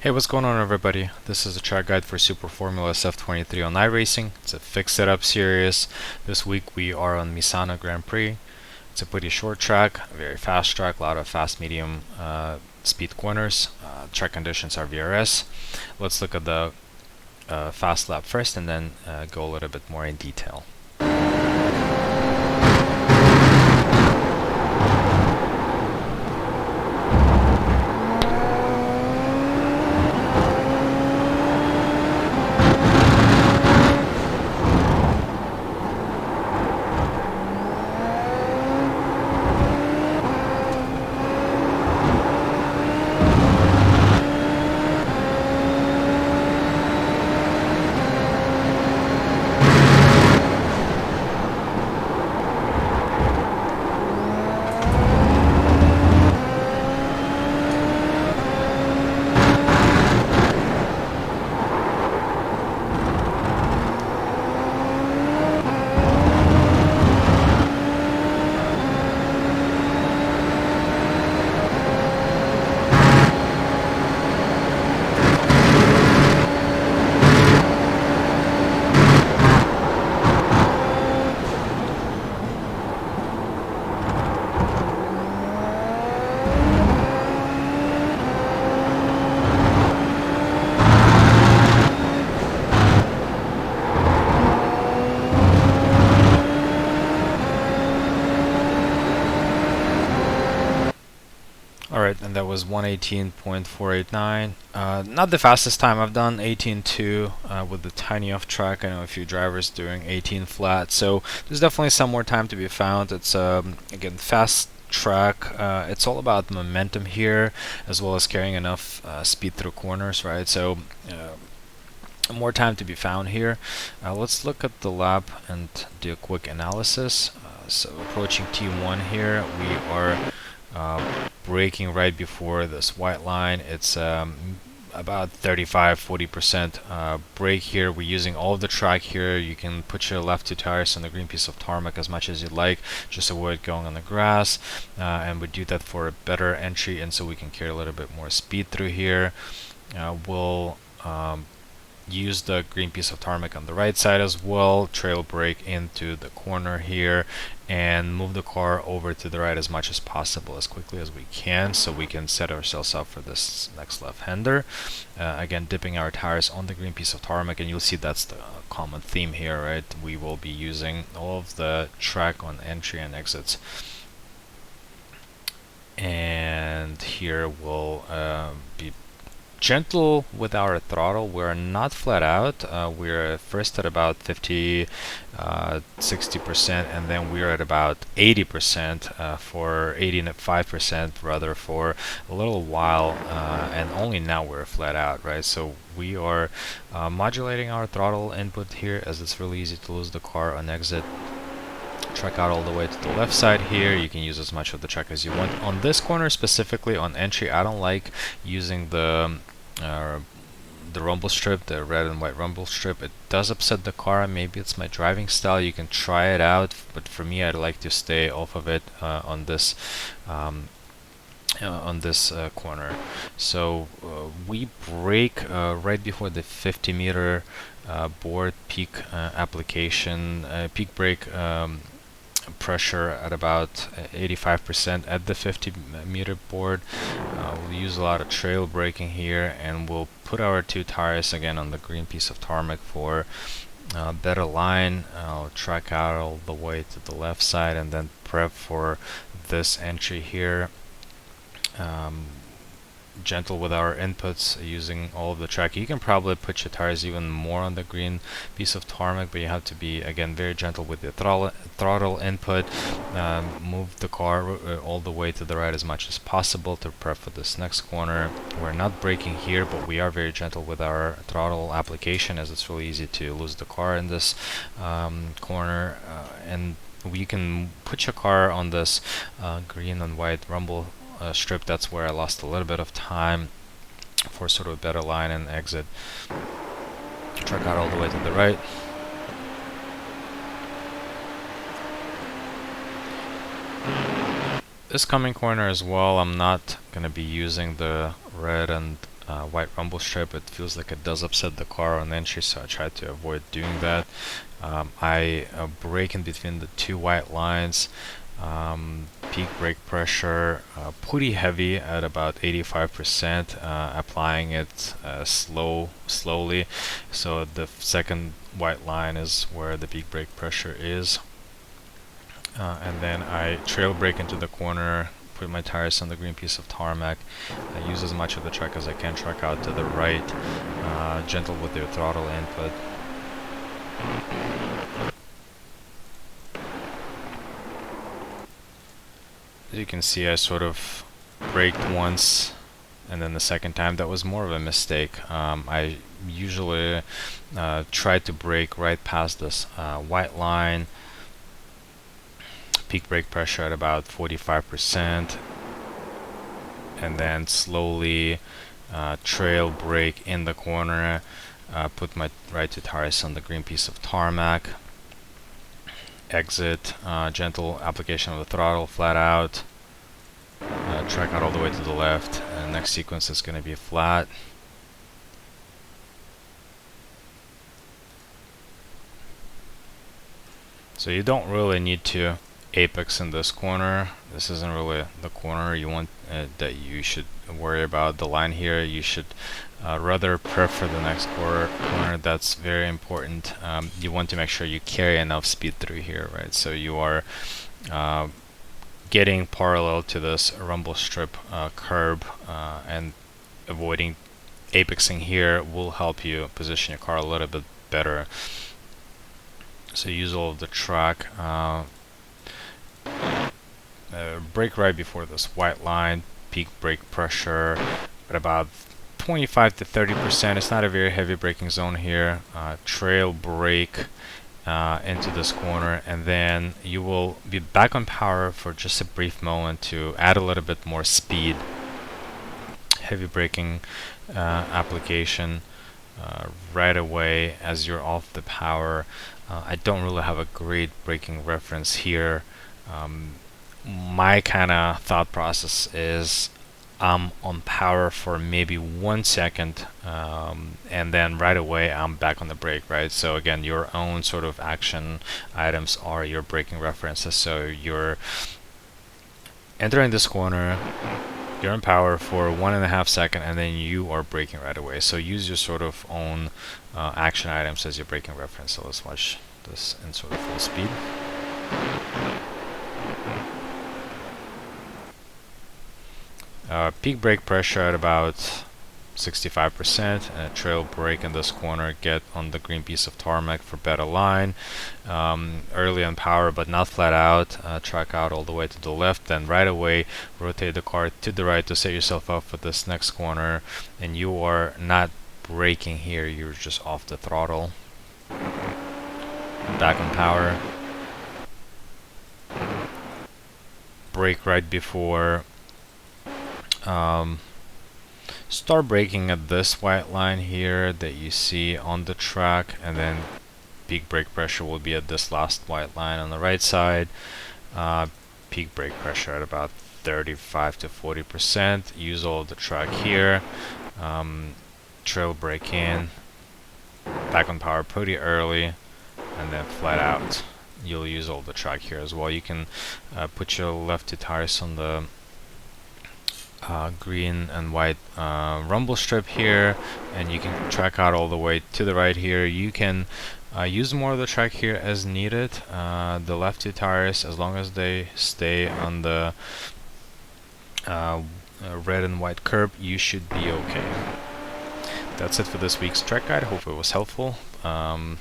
Hey, what's going on, everybody? This is a track guide for Super Formula SF23 on iRacing. It's a fixed setup series. This week we are on Misano Grand Prix. It's a pretty short track, a very fast track, a lot of fast medium speed corners. Track conditions are VRS. Let's look at the fast lap first and then go a little bit more in detail. Alright, and that was 118.489. Not the fastest time I've done, 18.2 with the tiny off track. I know a few drivers doing 18 flat, so there's definitely some more time to be found. It's again fast track. It's all about momentum here, as well as carrying enough speed through corners, right? So more time to be found here. Let's look at the lap and do a quick analysis. So approaching T1 here, we are braking right before this white line. It's about 35-40% brake here. We're using all of the track here. You can put your left two tires on the green piece of tarmac as much as you like, just avoid going on the grass, and we do that for a better entry, and so we can carry a little bit more speed through here. We'll use the green piece of tarmac on the right side as well, trail brake into the corner here, and move the car over to the right as much as possible, as quickly as we can, so we can set ourselves up for this next left-hander. Again, dipping our tires on the green piece of tarmac, and you'll see that's the common theme here, right? We will be using all of the track on entry and exits. And here we'll be gentle with our throttle. We're not flat out. We're first at about 50, 60%, and then we're at about 80% for 85% rather for a little while, and only now we're flat out, right? So we are modulating our throttle input here, as it's really easy to lose the car on exit. Track out all the way to the left side here. You can use as much of the track as you want. On this corner specifically, on entry, I don't like using the rumble strip, the red and white rumble strip. It does upset the car. Maybe it's my driving style. You can try it out, but for me, I'd like to stay off of it on this corner. So we brake right before the 50-meter board peak application, peak brake pressure at about 85% at the 50-meter board. We'll use a lot of trail braking here, and we'll put our two tires again on the green piece of tarmac for better line. I'll track out all the way to the left side and then prep for this entry here. Gentle with our inputs, using all of the track. You can probably put your tires even more on the green piece of tarmac, but you have to be, again, very gentle with the throttle input. Move the car all the way to the right as much as possible to prep for this next corner. We're not braking here, but we are very gentle with our throttle application, as it's really easy to lose the car in this corner. And you can put your car on this green and white rumble strip. That's where I lost a little bit of time for sort of a better line and exit. Track out all the way to the right. This coming corner as well, I'm not going to be using the red and white rumble strip. It feels like it does upset the car on entry, so I try to avoid doing that. I brake in between the two white lines. Peak brake pressure pretty heavy at about 85%, applying it slowly. So the second white line is where the peak brake pressure is. And then I trail brake into the corner, put my tires on the green piece of tarmac. I use as much of the track as I can, track out to the right, gentle with the throttle input. As you can see, I sort of braked once, and then the second time that was more of a mistake. I usually try to brake right past this white line, peak brake pressure at about 45%, and then slowly trail brake in the corner, put my right two tires on the green piece of tarmac, exit, gentle application of the throttle flat out, track out all the way to the left, and next sequence is going to be flat. So you don't really need to apex in this corner. This isn't really the corner you want that you should worry about. The line here, you should rather prefer the next corner. That's very important. You want to make sure you carry enough speed through here, right? So you are getting parallel to this rumble strip curb, and avoiding apexing here will help you position your car a little bit better. So use all of the track. Brake right before this white line, peak brake pressure at about 25 to 30%. It's not a very heavy braking zone here. Trail brake into this corner, and then you will be back on power for just a brief moment to add a little bit more speed. Heavy braking application right away as you're off the power. I don't really have a great braking reference here. My kind of thought process is I'm on power for maybe 1 second, and then right away I'm back on the brake, right? So again, your own sort of action items are your braking references. So you're entering this corner, you're in power for 1.5 seconds, and then you are braking right away. So use your sort of own action items as your braking reference. So let's watch this in sort of full speed. Peak brake pressure at about 65%, and a trail brake in this corner. Get on the green piece of tarmac for better line. Early on power but not flat out. Track out all the way to the left, then right away rotate the car to the right to set yourself up for this next corner, and you are not braking here, you're just off the throttle. Back on power. Brake right before. Start braking at this white line here that you see on the track, and then peak brake pressure will be at this last white line on the right side. Peak brake pressure at about 35 to 40%. Use all of the track here. Trail brake in. Back on power pretty early, and then flat out. You'll use all the track here as well. You can put your left two tires on the green and white rumble strip here, and you can track out all the way to the right here. You can use more of the track here as needed. The left two tires, as long as they stay on the red and white curb, you should be okay. That's it for this week's track guide. Hope it was helpful, and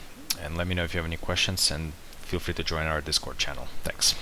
let me know if you have any questions, and feel free to join our Discord channel. Thanks.